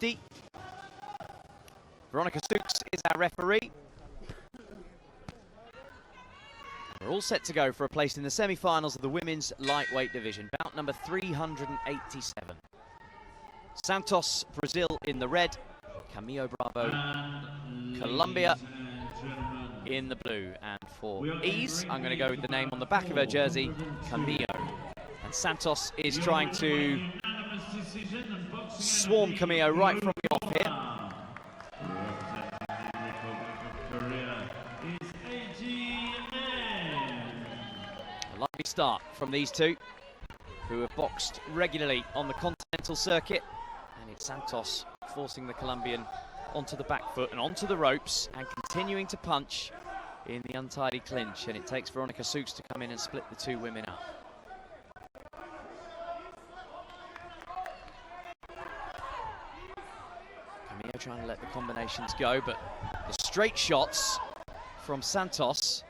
50. Veronica Sukes is our referee. We're all set to go for a place in the semi-finals of the women's lightweight division, bout number 387. Santos, Brazil in the red, Camilo Bravo, Colombia in the blue. And for ease, I'm going to go with the name on the back of her jersey, Camilo. And Santos is trying to swarm Camilo right from the off here. A lovely start from these two, who have boxed regularly on the continental circuit. And it's Santos forcing the Colombian onto the back foot and onto the ropes and continuing to punch in the untidy clinch. And it takes Veronica Sukes to come in and split the two women up. Camilo trying to let the combinations go, but the straight shots from Santos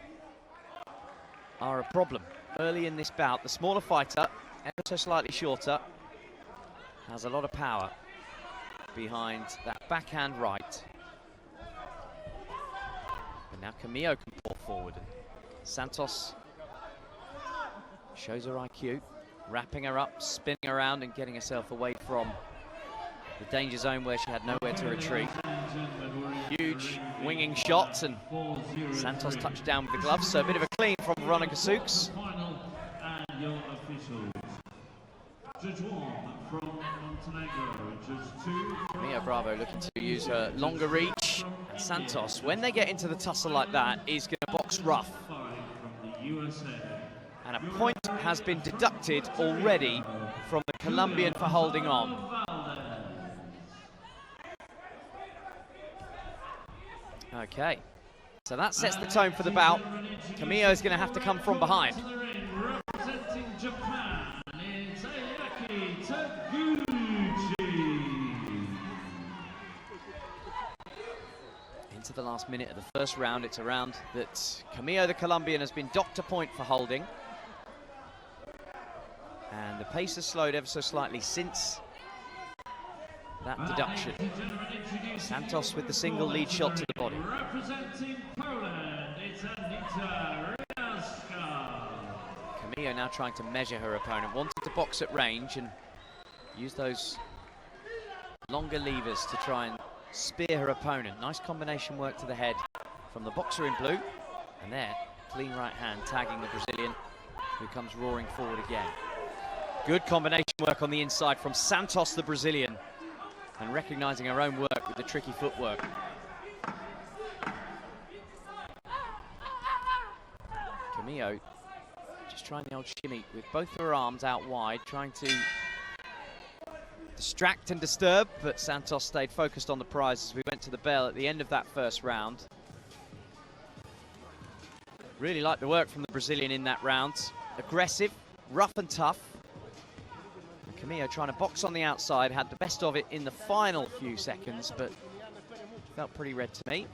are a problem. Early in this bout, the smaller fighter, ever so slightly shorter, has a lot of power behind that backhand right. And now Camilo can pour forward. Santos shows her IQ, wrapping her up, spinning around and getting herself away from the danger zone where she had nowhere to retreat. Huge winging shots, and Santos touched down with the gloves, so a bit of a clean from Veronica Sukes. Camilo Bravo looking to use her longer reach. And Santos, when they get into the tussle like that, is going to box rough. And a point has been deducted already from the Colombian for holding on. Okay, so that sets the tone for the bout. Camilo is going to have to come from behind. Into the last minute of the first round. It's a round that Camilo, the Colombian, has been docked a point for holding. And the pace has slowed ever so slightly since that deduction. Santos with the single lead shot to the body. Camilo now trying to measure her opponent, wanted to box at range and use those longer levers to try and spear her opponent. Nice combination work to the head from the boxer in blue. And there, clean right hand tagging the Brazilian, who comes roaring forward again. Good combination work on the inside from Santos, the Brazilian, and recognizing her own work with the tricky footwork. Camilo just trying the old shimmy with both her arms out wide, trying to distract and disturb, but Santos stayed focused on the prize as we went to the bell at the end of that first round. Really liked the work from the Brazilian in that round. Aggressive, rough and tough. Camilo trying to box on the outside, had the best of it in the final few seconds, but felt pretty red to me.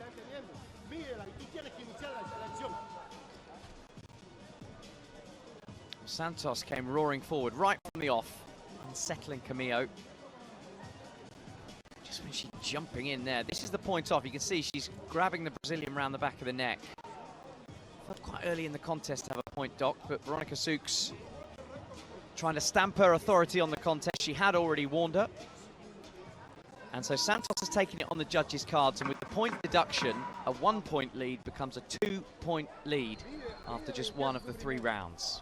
Santos came roaring forward right from the off, unsettling Camilo. Just when she's jumping in there. This is the point off. You can see she's grabbing the Brazilian around the back of the neck. Felt quite early in the contest to have a point dock, but Veronica Sukes trying to stamp her authority on the contest. She had already warned her. And so Santos has taken it on the judges' cards, and with the point deduction, a 1-point lead becomes a 2-point lead after just one of the 3 rounds.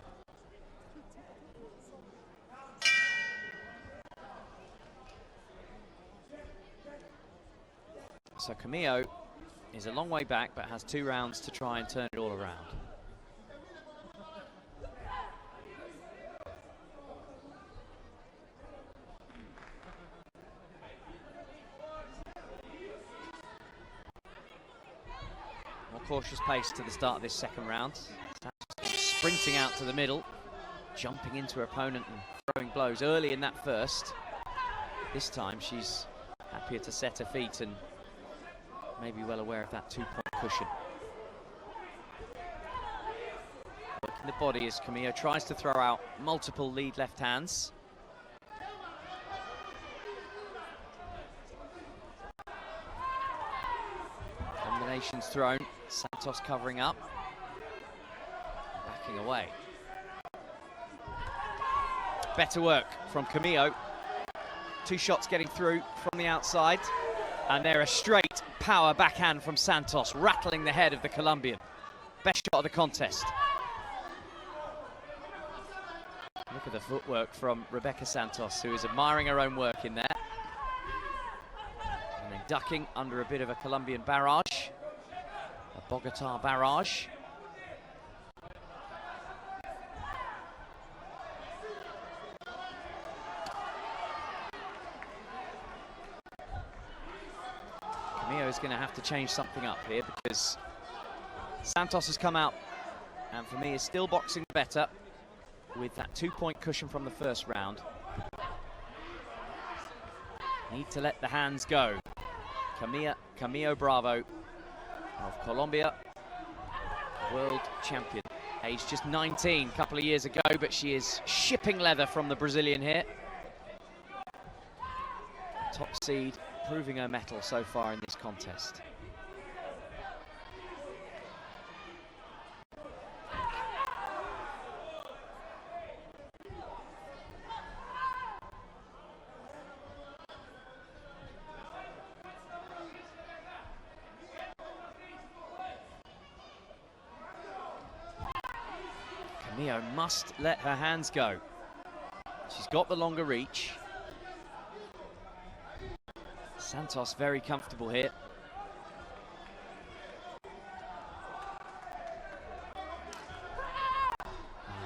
So Camilo is a long way back, but has 2 rounds to try and turn it all around. Cautious pace to the start of this second round. Sprinting out to the middle, jumping into her opponent and throwing blows early in that first. This time she's happier to set her feet and maybe well aware of that 2-point cushion. Working the body as Camilo tries to throw out multiple lead left hands. combinations thrown. Santos covering up. Backing away. Better work from Camilo. 2 shots getting through from the outside. And they're a straight power backhand from Santos, rattling the head of the Colombian. Best shot of the contest. Look at the footwork from Rebeca Santos, who is admiring her own work in there. And then ducking under a bit of a Colombian barrage. A Bogota barrage. Camilo is going to have to change something up here because Santos has come out and for me is still boxing better with that 2-point cushion from the first round. Need to let the hands go. Camilo Bravo of Colombia, world champion. Aged just 19 a couple of years ago, but she is shipping leather from the Brazilian here. Top seed, proving her mettle so far in this contest. Camilo must let her hands go. She's got the longer reach. Santos very comfortable here.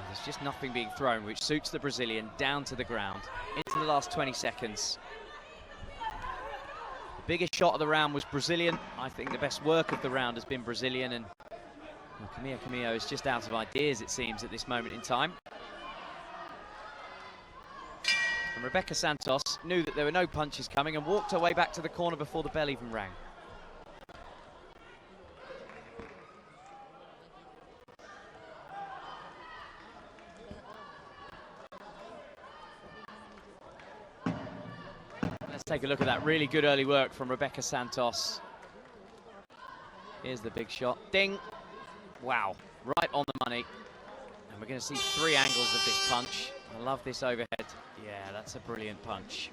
There's just nothing being thrown, which suits the Brazilian down to the ground. Into the last 20 seconds. The biggest shot of the round was Brazilian. I think the best work of the round has been Brazilian, and well, Camilo is just out of ideas, it seems, at this moment in time. And Rebeca Santos knew that there were no punches coming and walked her way back to the corner before the bell even rang. Let's take a look at that really good early work from Rebeca Santos. Here's the big shot. Ding! Wow, right on the money. And we're going to see 3 angles of this punch. I love this overhead. Yeah, that's a brilliant punch.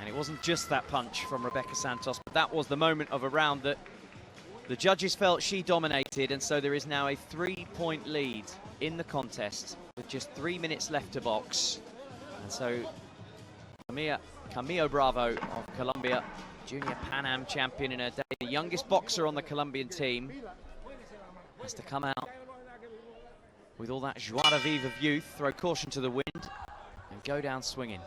And it wasn't just that punch from Rebeca Santos, but that was the moment of a round that the judges felt she dominated, and so there is now a 3-point lead in the contest with just 3 minutes left to box. And so Camilo Bravo of Colombia, junior Pan Am champion in her day, the youngest boxer on the Colombian team, has to come out with all that joie de vivre of youth, throw caution to the wind, and go down swinging.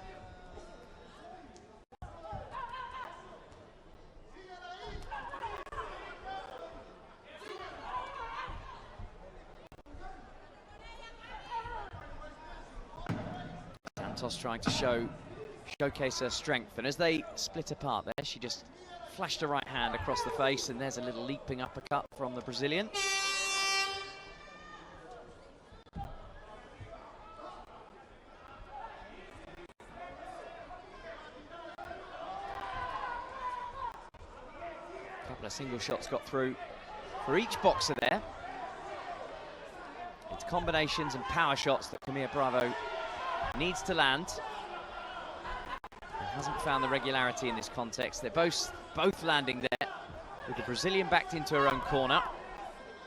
Santos trying to showcase her strength, and as they split apart there, she just flashed her right hand across the face, and there's a little leaping uppercut from the Brazilian. Couple of single shots got through for each boxer there. It's combinations and power shots that Camilo Bravo needs to land. Hasn't found the regularity in this context. They're both landing there, with the Brazilian backed into her own corner.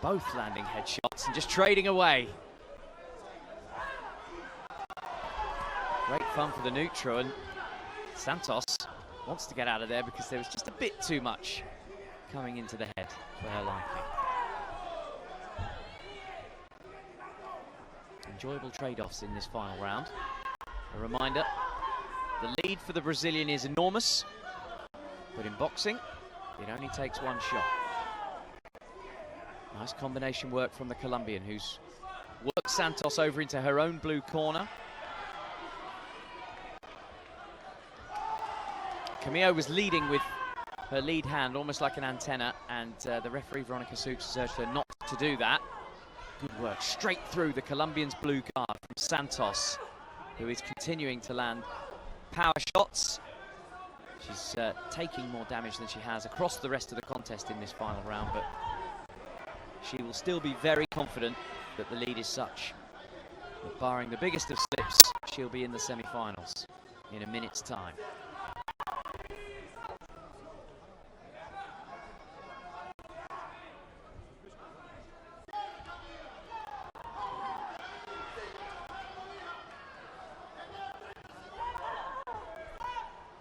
Both landing headshots and just trading away. Great fun for the neutral, and Santos wants to get out of there because there was just a bit too much coming into the head for her liking. Enjoyable trade-offs in this final round. A reminder, the lead for the Brazilian is enormous, but in boxing, it only takes 1 shot. Nice combination work from the Colombian, who's worked Santos over into her own blue corner. Camilo was leading with her lead hand, almost like an antenna, and the referee, Veronica Soups, has urged her not to do that. Good work, straight through the Colombian's blue guard from Santos, who is continuing to land power shots. She's taking more damage than she has across the rest of the contest in this final round, but she will still be very confident that the lead is such that barring the biggest of slips, she'll be in the semi-finals in a minute's time.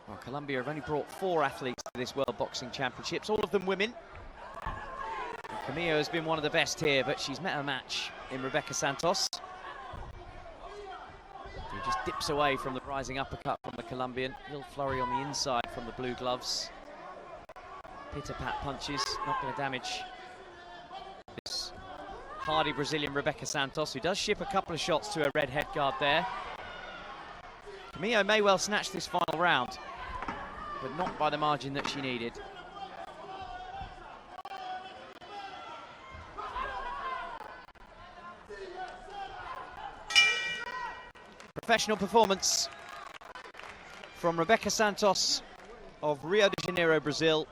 Well, Colombia have only brought 4 athletes to this World Boxing Championships, all of them women. And Camillo has been one of the best here, but she's met her match in Rebeca SANTOS, who just dips away from the rising uppercut from the Colombian. Little flurry on the inside from the blue gloves. Pitter-pat punches, not going to damage this hardy Brazilian Rebeca SANTOS, who does ship a couple of shots to her red head guard there. Camillo may well snatch this final round, but not by the margin that she needed. Professional performance from Rebeca SANTOS of Rio de Janeiro, Brazil.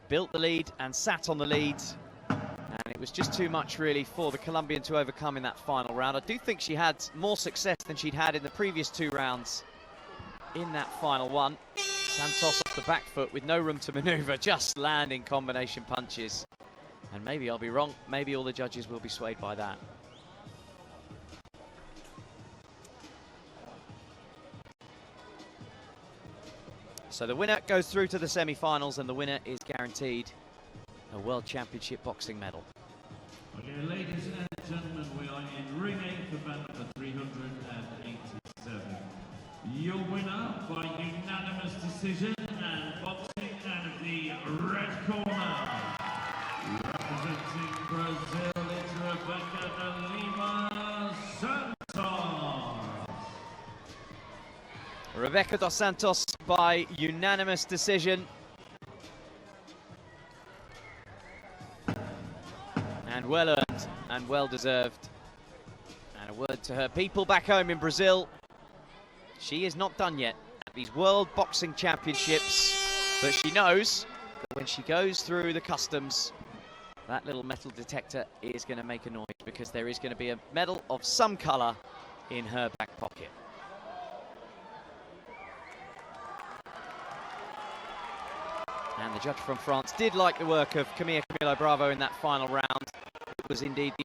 Built the lead and sat on the lead. And it was just too much, really, for the Colombian to overcome in that final round. I do think she had more success than she'd had in the previous 2 rounds in that final one. SANTOS off the back foot with no room to maneuver, just landing combination punches. And maybe I'll be wrong. Maybe all the judges will be swayed by that. So the winner goes through to the semi-finals, and the winner is guaranteed a World Championship boxing medal. Okay, ladies and gentlemen, we are in ring 8 for bout number 387. Your winner by unanimous decision and boxing out of the red corner, representing Brazil, it's Rebeca Lima SANTOS. Rebeca dos Santos by unanimous decision. And well earned and well deserved. And a word to her people back home in Brazil. She is not done yet at these World Boxing Championships, but she knows that when she goes through the customs, that little metal detector is going to make a noise, because there is going to be a medal of some colour in her back pocket. And the judge from France did like the work of Camilo Bravo in that final round. It was indeed the